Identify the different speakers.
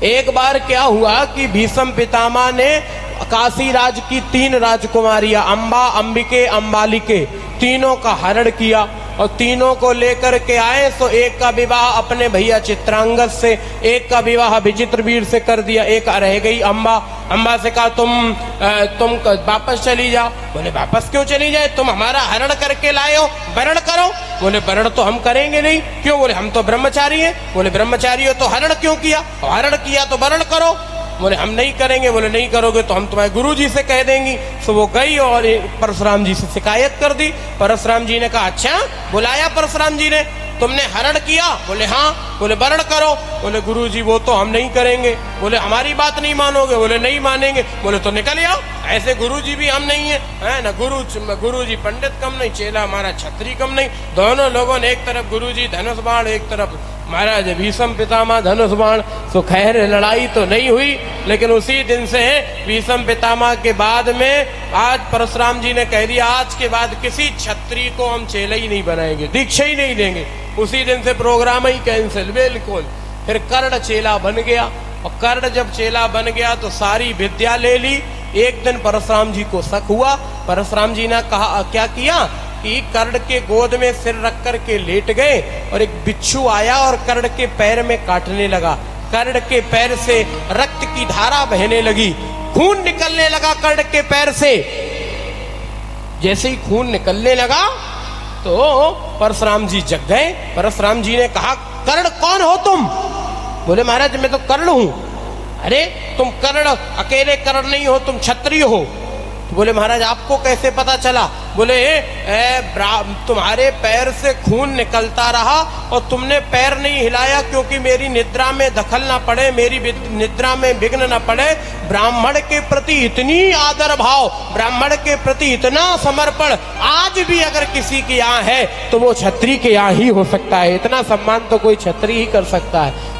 Speaker 1: एक बार क्या हुआ कि भीष्म पितामह ने काशी राज की 3 राजकुमारियां अंबा, अंबिके, अंबालिके तीनों का हरण किया और तीनों को लेकर के आए। तो एक का विवाह अपने भैया चित्रांगद से, एक का विवाह विचित्रवीर से कर दिया, एक रह गई अंबा। अंबा से कहा तुम वापस चली जाओ। बोले वापस क्यों चली जाए, तुम हमारा हरण करके लाए हो, वरण करो। बोले वरण तो हम करेंगे नहीं। क्यों? बोले हम तो ब्रह्मचारी हैं। बोले ब्रह्मचारी हो तो हरण क्यों किया, हरण किया तो वरण करो। बोले हम नहीं करेंगे। बोले नहीं करोगे तो हम तुम्हारे गुरुजी से कह देंगी। तो वो गई और परशुराम जी से शिकायत कर दी। परशुराम जी ने कहा अच्छा, बुलाया परशुराम जी ने, तुमने हरण किया? बोले हाँ। बोले वरण करो। बोले गुरुजी वो तो हम नहीं करेंगे। बोले हमारी बात नहीं मानोगे? बोले नहीं मानेंगे। बोले तो निकल आओ, ऐसे गुरुजी भी हम नहीं है ना, गुरुजी पंडित कम नहीं, चेला हमारा छत्री कम नहीं। दोनों लोगों ने, एक तरफ गुरुजी धनुष बाण, एक तरफ महाराज भीष्म पितामह धनुष बाण। तो खैर लड़ाई तो नहीं हुई, लेकिन उसी दिन से भीष्म पितामह के बाद में आज परशुराम जी ने कह दिया आज के बाद किसी छत्री को हम चेला ही नहीं बनाएंगे, दीक्षा ही नहीं देंगे। उसी दिन से प्रोग्राम ही कैंसिल, बिल्कुल। फिर कर्ण चेला बन गया और कर्ण जब चेला बन गया तो सारी विद्या ले ली। एक दिन परशुराम जी को शक हुआ। परशुराम जी ने कहा क्या किया कि कर्ण के गोद में सिर रख कर के लेट गए और एक बिच्छू आया और कर्ण के पैर में काटने लगा। कर्ण के पैर से रक्त की धारा बहने लगी, खून निकलने लगा कर्ण के पैर से। जैसे ही खून निकलने लगा तो परशुराम जी जग गए। परशुराम जी ने कहा कर्ण कौन हो तुम? बोले महाराज मैं तो कर्ण हूं। अरे तुम कर्ण, अकेले कर्ण नहीं हो, तुम क्षत्रिय हो। तो बोले महाराज आपको कैसे पता चला? बोले तुम्हारे पैर से खून निकलता रहा और तुमने पैर नहीं हिलाया क्योंकि मेरी निद्रा में दखल ना पड़े, मेरी निद्रा में विघ्न न पड़े। ब्राह्मण के प्रति इतनी आदर भाव, ब्राह्मण के प्रति इतना समर्पण आज भी अगर किसी के यहाँ है तो वो क्षत्रिय के यहाँ ही हो सकता है। इतना सम्मान तो कोई क्षत्रिय ही कर सकता है।